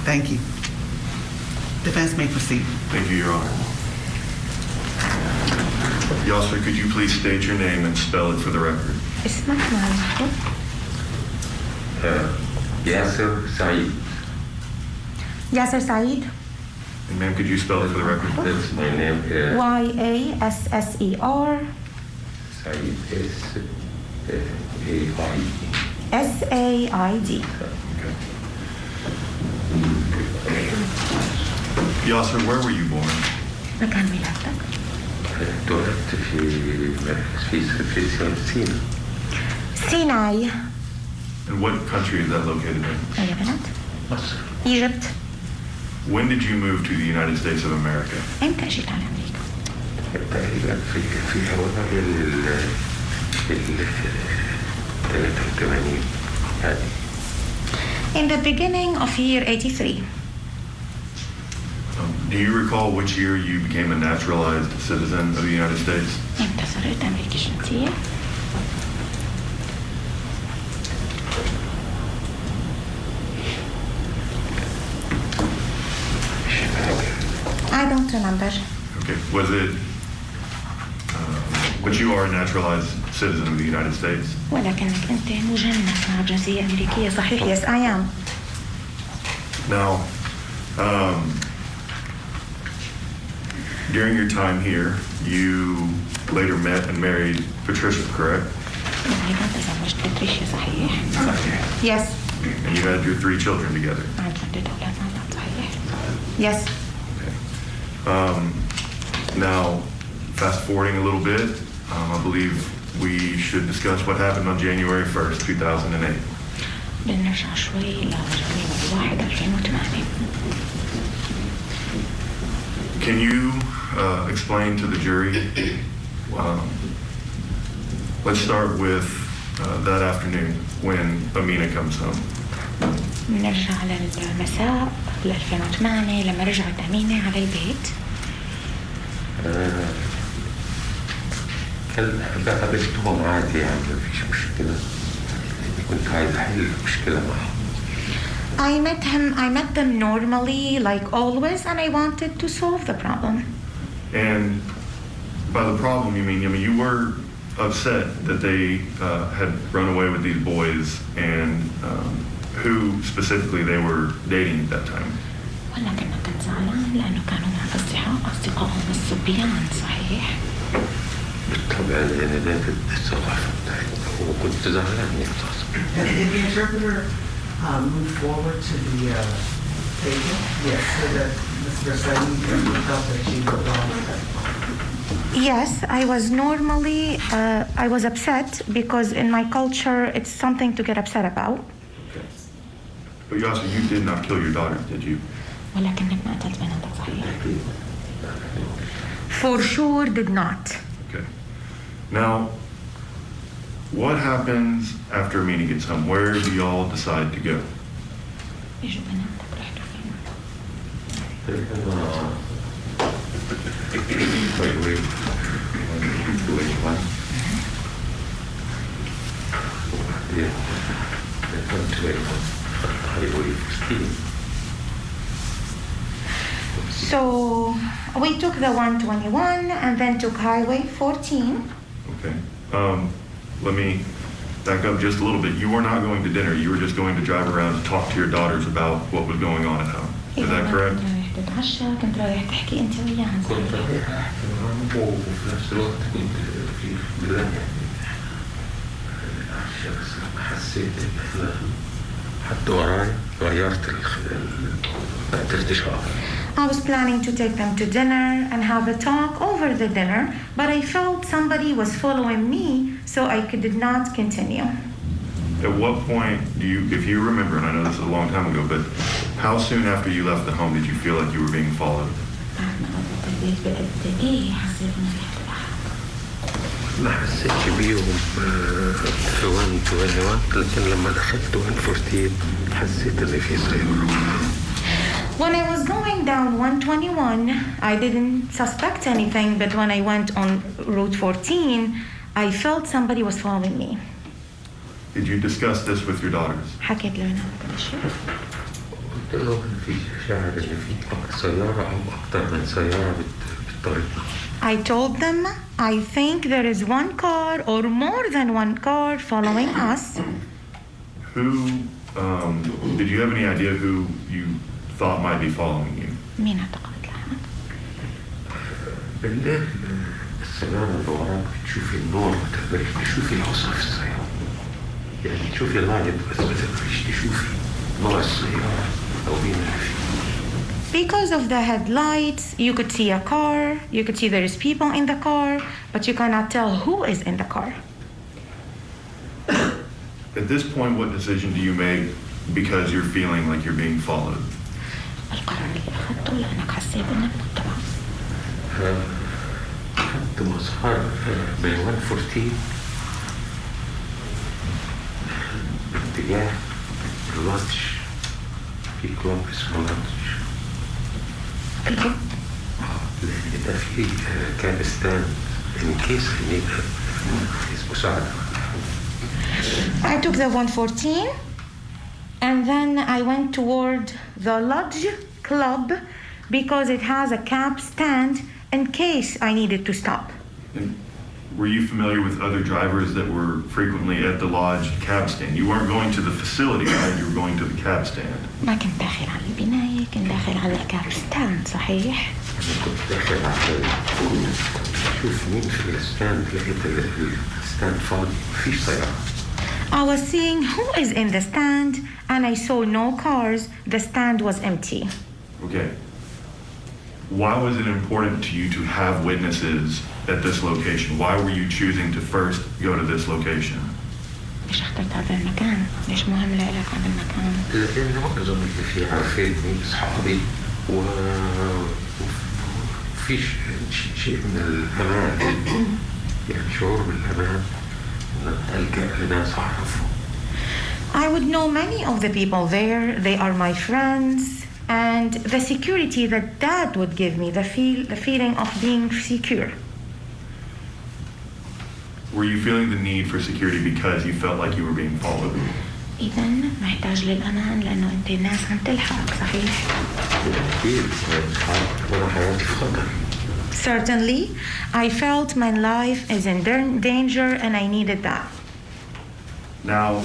Thank you. Defense may proceed. Thank you, Your Honor. Yaser, could you please state your name and spell it for the record? اسمك معروف. Yaser Said. Yaser Said. And ma'am, could you spell it for the record? That's my name. Yasser. Said. Said. Okay. Yaser, where were you born? مكان ميلادك؟ اتولدت في سيناء. And what country is that located in? أي بلد؟ مصر. Egypt. When did you move to the United States of America? إمتى جيت على أمريكا؟ تقريبا في أوائل ال 83 هذه. In the beginning of year 83. Do you recall which year you became a naturalized citizen of the United States? إمتى صرت أمريكي الجنسية؟ I don't remember. Okay. Was it, but you are a naturalized citizen of the United States? ولكنك أنت مجنس مع جنسية أمريكية صحيح. Yes, I am. Now, during your time here, you later met and married Patricia, correct? أيضا تزوجت باتريشيا صحيح. Yes. And you had your 3 children together. عندي أولاد صحيح. Yes. Now, fast forwarding a little bit, I believe we should discuss what happened on January 1st, 2008. بنرجع شوي لجانيوري 1 2008. Can you explain to the jury, let's start with that afternoon when Amina comes home. بنرجع للمساء 2008 لما رجعت أمينة على البيت. قابلتهم عادي يعني ما فيش مشكلة. كنت عايز أحل المشكلة معهم. I met them normally, like always, and I wanted to solve the problem. And by the problem, you mean you were upset that they had run away with these boys, and who specifically they were dating at that time. ولكن كنت زعلان لأنه كانوا مع أصدقائهم الصبيان صحيح. بالطبع لأن ده الثقافة بتاعتنا وكنت زعلان Did the interpreter move forward to the table? Yes, so that Mr. Said felt that she was wrong. Yes, I was upset because in my culture it's something to get upset about. Okay. But you did not kill your daughters, did you? ولكنك ما قتلت بناتك صحيح. For sure did not. Okay. Now, what happens after Amina gets home? Where do y'all decide to go? إجوا بناتك رحتوا فين؟ So we took the 121 and then took Highway 14. Okay. Let me back up just a little bit. You were not going to dinner. You were just going to drive around and talk to your daughters about what was going on at home. Is that correct? كنت رايح تتعشى، كنت رايح تحكي أنت وياها. كنت رايح أحكي معهم وفي نفس الوقت كنت في بلاد العشاء بس لما حسيت إن إحنا حد وراي غيرت ما قدرتش أقف. I was planning to take them to dinner and have a talk over the dinner, but I felt somebody was following me, so I did not continue. At what point do you, if you remember, and I know this is a long time ago, but how soon after you left the home did you feel like you were being followed? ما حسيتش بيهم في 121 لكن لما دخلت 114 حسيت إن في صيغة. When I was going down 121, I didn't suspect anything, but when I went on Route 14, I felt somebody was following me. Did you discuss this with your daughters? حكيت لهم هذا الشيء. قلت قلت له إن في شاعر إن في سيارة أو أكتر من سيارة بتطاردنا. I told them, I think there is one car or more than one car following us. Who, did you have any idea who you thought might be following you? مين اعتقد لها؟ بالليل السيارة اللي وراك بتشوفي النور ما تقدريش تشوفي العصا في السيارة. يعني تشوفي اللايت بس ما تقدريش تشوفي نوع السيارة أو مين اللي فيه. Because of the headlights, you could see a car, you could see there is people in the car, but you cannot tell who is in the car. At this point, what decision do you make because you're feeling like you're being followed? القرار اللي أخذته لأنك حسيت إنك متبع. أخذت مسار من 114 باتجاه اللانش. في كلوب اسمه لانش. لأن ده في كابستان in case I need مساعدة. I took the 114 and then I went toward the Lodge Club because it has a cab stand in case I needed to stop. And were you familiar with other drivers that were frequently at the lodge cab stand? You weren't going to the facility, right? You were going to the cab stand. ما كنت داخل على البناية، كنت داخل على الكاب ستاند، صحيح؟ أنا كنت داخل على شوف مين في الستاند. لقيت الستاند فاضي مفيش سيارة. I was seeing who is in the stand and I saw no cars. The stand was empty. Okay. Why was it important to you to have witnesses at this location? Why were you choosing to first go to this location? ليش اخترت هذا المكان؟ ليش مهم لك هذا المكان؟ لأن معظم اللي فيه عارفيني أصحابي وفيش شيء من الأمان، يعني شعور بالأمان إن ألجأ لناس أعرفهم. I would know many of the people there. They are my friends. And the security that Dad would give me, the feeling of being secure. Were you feeling the need for security because you felt like you were being followed? إذن محتاج للأمان لأنه أنت الناس عم تلحقك، صحيح؟ أكيد أنا حياتي في خطر. Certainly, I felt my life is in danger and I needed that. Now,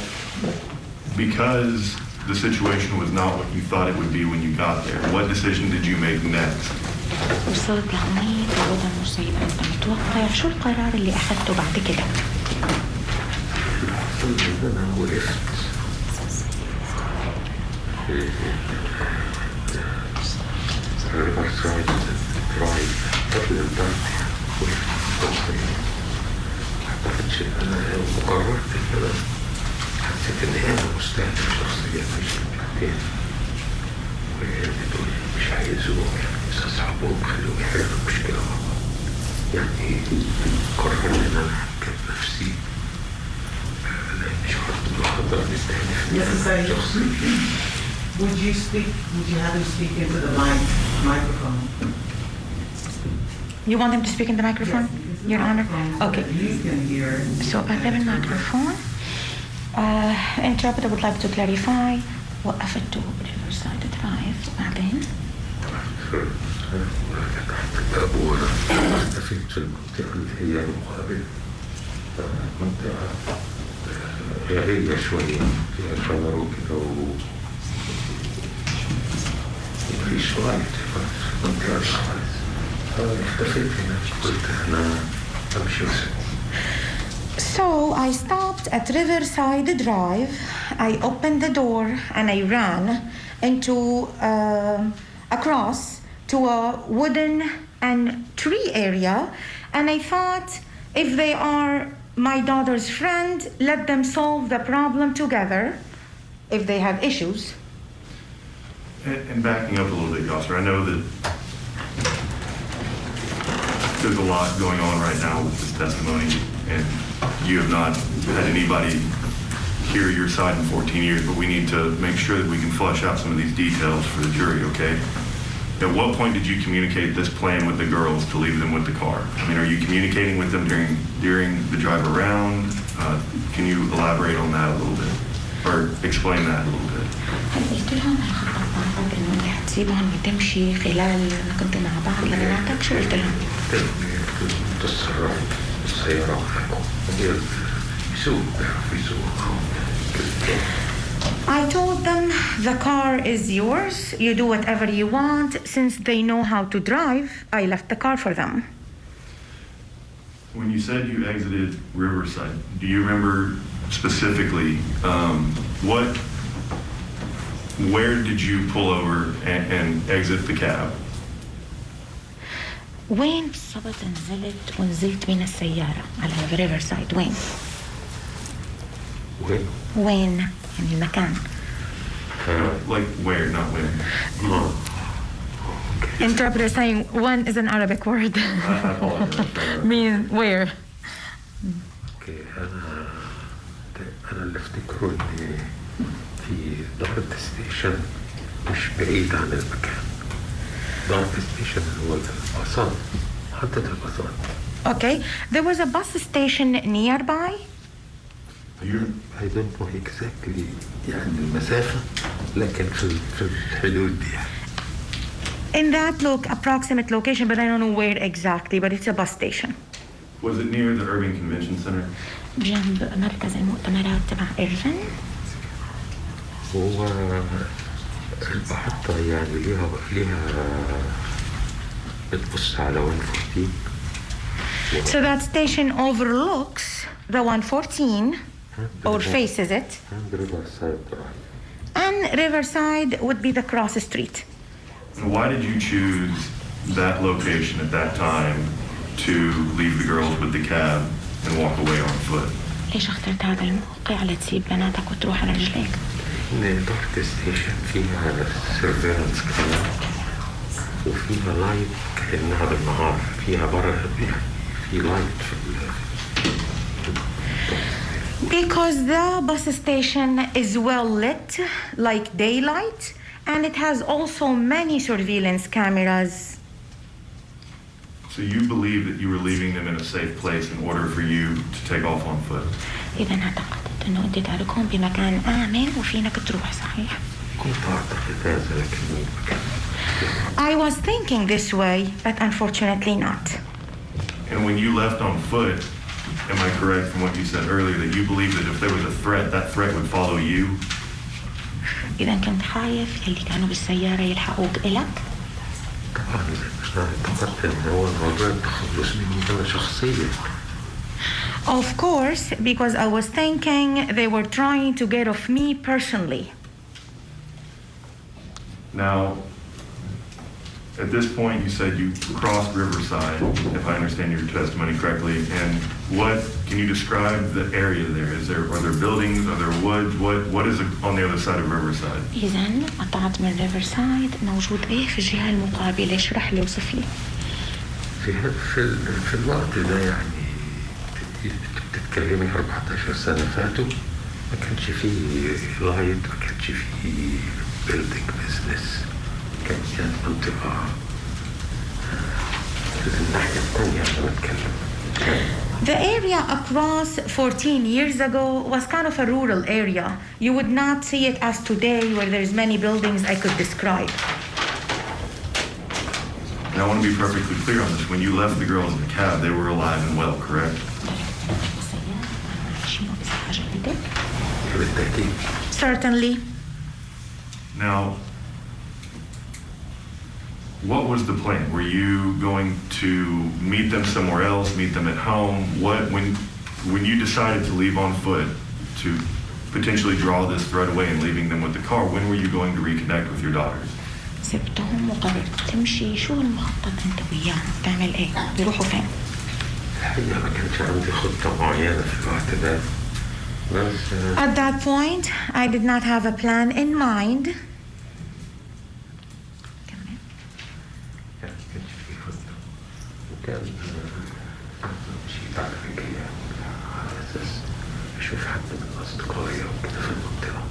because the situation was not what you thought it would be when you got there, what decision did you make next? وصلت لهونيك الوضع مش زي ما أنت متوقع، شو القرار اللي أخذته بعد كده؟ أنا وقفت ريفر سايد درايف قبل الضرب. وقفت أعتقدش أنا وقررت كده. حسيت إن أنا مستهدف شخصيا مش تاني، ودول مش عايزوه يستصعبوه ويخلوه يحلوا المشكلة مع بعض. يعني قررت إن أنا أحكم نفسي لأن شعرت بالخطر Yaser Said, شخصيا. would you have him speak into the microphone? You want him to speak in the microphone? Yes, Your Honor? so Okay. that he can hear it. So قرب الميكروفون. Interpreter would like to clarify. وقفته بريفرسايد درايف وبعدين فتحت الباب وأنا اختفيت في المنطقة اللي هي المقابلة. منطقة هي شوية فيها شجر وكده ومفيش لايت في المنطقة دي خالص. اختفيت هناك، قلت أنا أمشي وأسيبهم. So I stopped at Riverside Drive. I opened the door and I ran into across to a wooden and tree area. And I thought, if they are my daughter's friend, let them solve the problem together if they have issues. And backing up a little bit, Yaser, I know that there's a lot going on right now with this testimony, and you have not had anybody hear your side in 14 years, but we need to make sure that we can flesh out some of these details for the jury, okay? At what point did you communicate this plan with the girls to leave them with the car? I mean, are you communicating with them during the drive around? Can you elaborate on that a little bit? Or explain that a little bit? هل قلت لهم الخطة توقعت إنه أنت هتسيبهم وتمشي خلال ما كنتوا مع بعض لما نعتك شو قلت لهم؟ تتصرفوا بالسيارة معاكم يسوق بيعرفوا يسوقوا. I told them the car is yours. You do whatever you want. Since they know how to drive, I left the car for them. When you said you exited Riverside, do you remember specifically where did you pull over and exit the cab? وين بالضبط ونزلت من السيارة على ريفرسايد؟ وين؟ وين يعني المكان؟ Like where, not when. Interpreter saying when is an Arabic word. I apologize. Mean where? اوكي انا اللي افتكره ان في ضابط ستيشن مش بعيد عن المكان. ضابط ستيشن اللي هو الباصات، محطة الباصات. Okay, there was a bus station nearby. I don't know exactly يعني المسافة، لكن في الحدود دي يعني. In that approximate location, but I don't know where exactly, but it's a bus station. Was it near the Urban Convention Center? بجنب مركز المؤتمرات تبع إيرفن. هو المحطة يعني ليها بتبص على 114. So that station overlooks the 114 or faces it. And Riverside Drive. And Riverside would be the cross street. Why did you choose that location at that time to leave the girls with the cab and walk away on foot? ليش اخترت هذا الموقع لتسيب بناتك وتروح على رجليك؟ إن دارك ستيشن فيها سيرفيلانس كمان وفيها لايت كأنها بالنهار، فيها برا في لايت في Because the bus station is well lit, like daylight, and it has also many surveillance cameras. So you believe that you were leaving them in a safe place in order for you to take off on foot? إذا اعتقدت إنه أنت تاركهم بمكان آمن وفينك تروح، صحيح؟ كنت أعتقد هذا لكن I was thinking this way, but unfortunately not. And when you left on foot, am I correct from what you said earlier that you believe that if there was a threat, that threat would follow you? إذا كنت خايف يلي كانوا بالسيارة يلحقوك إلك؟ طبعا أنا اعتقدت إن هو الموضوع التخلص مني أنا شخصيا. Of course, because I was thinking they were trying to get off me personally. Now, at this point, you said you crossed Riverside, if I understand your testimony correctly. And can you describe the area there? Are there buildings? Are there woods? What is on the other side of Riverside? إذا قطعت من ريفرسايد، موجود إيه في الجهة المقابلة؟ اشرح لي وصف لي. في الوقت ده يعني بتتكلمي 14 سنة فاتوا، ما كانش فيه لايت، ما كانش فيه بيلدينج بزنس، كانت منطقة الناحية الثانية عشان أتكلم. The area across 14 years ago was kind of a rural area. You would not see it as today where there's many buildings I could describe. And I want to be perfectly clear on this. When you left the girls in the cab, they were alive and well, correct? بالتأكيد. Certainly. Now, what was the plan? Were you going to meet them somewhere else, meet them at home? When you decided to leave on foot to potentially draw this threat away and leaving them with the car, when were you going to reconnect with your daughters? سبتهم وقررت تمشي، شو المخطط أنت وياهم؟ تعمل إيه؟ يروحوا فين؟ الحقيقة ما كانش عندي خطة معينة في الوقت ده. At that point, I did not have a plan in mind. كان شيء بعد كده على أساس أشوف حد من أصدقائي أو كده في المنطقة.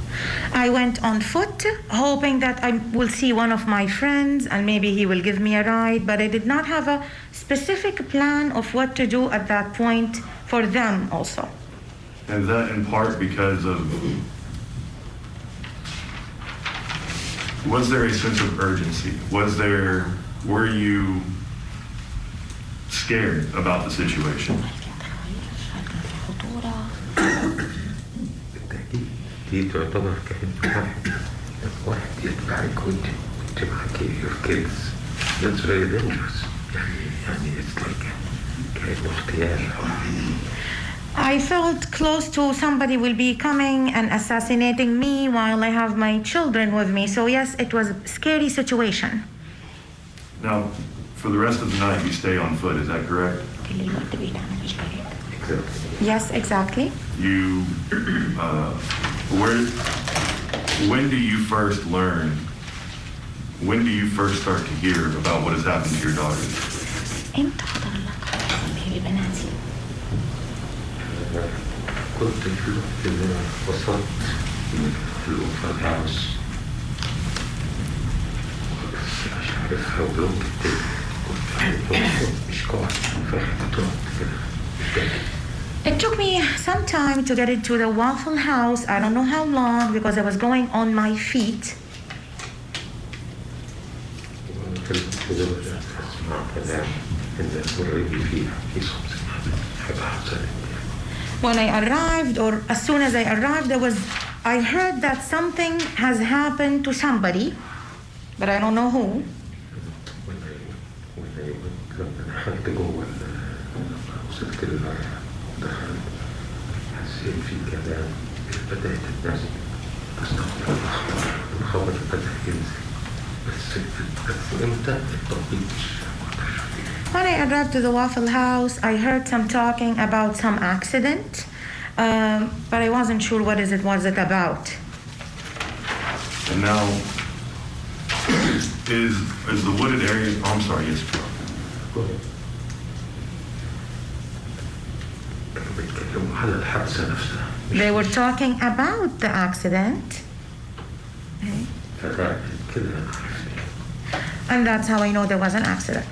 I went on foot, hoping that I will see one of my friends and maybe he will give me a ride, but I did not have a specific plan of what to do at that point for them also. And is that in part because of Was there a sense of urgency? Were you scared about the situation? بالتأكيد دي تعتبر كانت حرب واحد يتبعك وانت معك your kids. That's very dangerous. يعني it's like كأنه اغتيال. I felt close to somebody will be coming and assassinating me while I have my children with me. So yes, it was a scary situation. Now, for the rest of the night, you stay on foot, is that correct? Exactly. Yes, exactly. You, when do you first learn, when do you first start to hear about what has happened to your daughters? كنت في الوقت اللي أنا وصلت في الأوفر هاوس مش عارف how long it took. كنت مش قاعد فحتى كده. It took me some time to get into the Waffle House. I don't know how long because I was going on my feet. في الوقت ده أسمع كلام الناس already في something حاجة حصلت. When I arrived, or as soon as I arrived, I heard that something has happened to somebody, but I don't know who. لما دخلت جوه وصلت دخلت حسيت في كلام بدأت الناس تستقبل الخبر بدأ ينزل بس امتى التوقيت When I arrived to the Waffle House, I heard some talking about some accident, but I wasn't sure what was it about. And now, is the wooded area, oh, I'm sorry, yes. بيتكلموا على الحادثة نفسها. They were talking about the accident. And that's how I know there was an accident.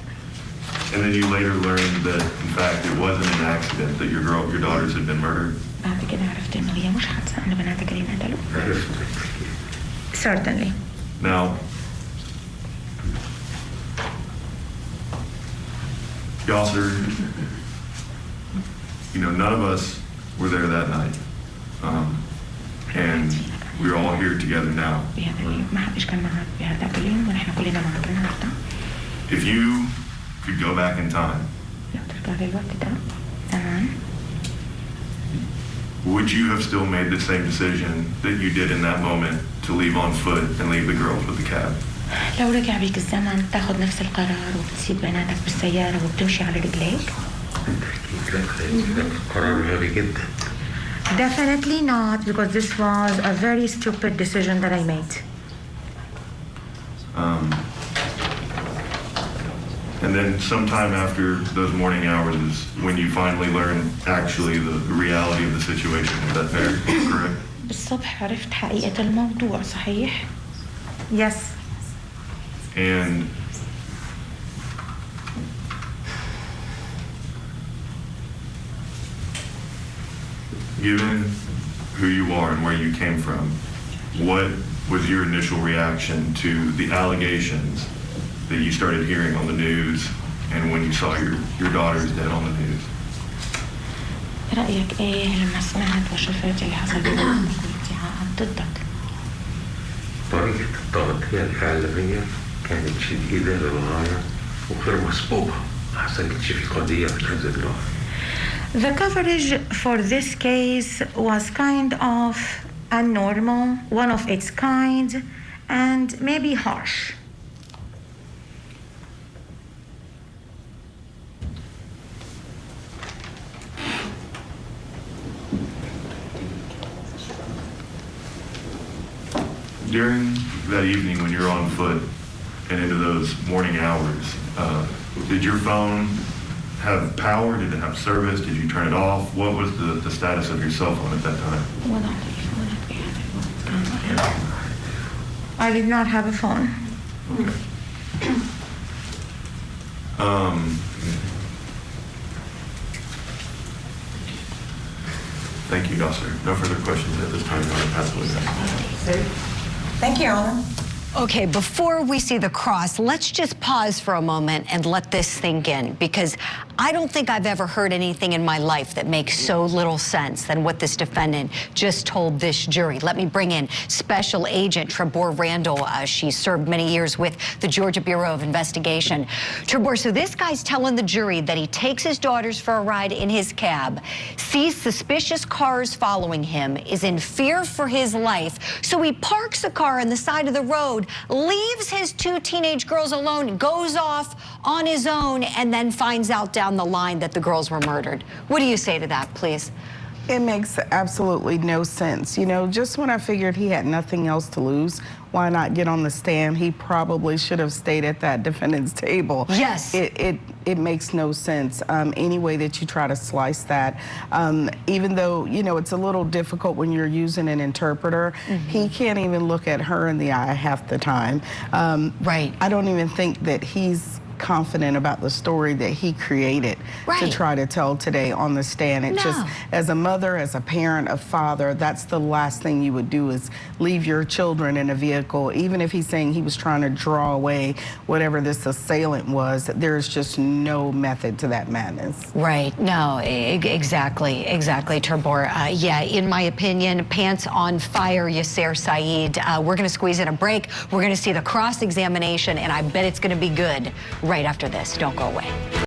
And then you later learned that, in fact, it wasn't an accident, that your daughters had been murdered? Certainly. Now, Yaser, none of us were there that night. And we're all here together now. If you could go back in time, would you have still made the same decision that you did in that moment to leave on foot and leave the girls with the cab? لو رجع بيك الزمن تاخد نفس القرار وتسيب بناتك بالسيارة وبتمشي على رجليك؟ قرار غبي جدا. Definitely not, because this was a very stupid decision that I made. And then sometime after those morning hours is when you finally learned actually the reality of the situation. Is that fair? Correct? بالصبح عرفت حقيقة الموضوع، صحيح؟ Yes. And given who you are and where you came from, what was your initial reaction to the allegations that you started hearing on the news and when you saw your daughters dead on the news? رأيك إيه لما سمعت وشفت اللي حصل بالادعاءات ضدك؟ طريقة التغطية الإعلامية كانت شديدة للغاية وغير مسبوقة. ما حصلتش في قضية من هذا النوع. The coverage for this case was kind of abnormal, one of its kind, and maybe harsh. During that evening when you're on foot and into those morning hours, did your phone have power? Did it have service? Did you turn it off? What was the status of your cell phone at that time? I did not have a phone. Okay. Thank you, Yaser. No further questions at this time. I'm going to pass it over. Thank you, Your Honor. Okay, before we see the cross, let's just pause for a moment and let this sink in, because I don't think I've ever heard anything in my life that makes so little sense than what this defendant just told this jury. Let me bring in Special Agent Trebor Randall. She served many years with the Georgia Bureau of Investigation. Trebor, so this guy's telling the jury that he takes his daughters for a ride in his cab, sees suspicious cars following him, is in fear for his life, so he parks the car on the side of the road, leaves his 2 teenage girls alone, goes off on his own, and then finds out down the line that the girls were murdered. What do you say to that, please? It makes absolutely no sense. You know, just when I figured he had nothing else to lose, why not get on the stand? He probably should have stayed at that defendant's table. Yes. It makes no sense any way that you try to slice that. Even though, you know, it's a little difficult when you're using an interpreter, he can't even look at her in the eye half the time. Right. I don't even think that he's confident about the story that he created to try to tell today on the stand. It just, as a mother, as a parent, a father, that's the last thing you would do, is leave your children in a vehicle. Even if he's saying he was trying to draw away whatever this assailant was, there's just no method to that madness. Right. No, exactly, Trebor. Yeah, in my opinion, pants on fire, Yaser Said. We're going to squeeze in a break. We're going to see the cross-examination, and I bet it's going to be good right after this. Don't go away.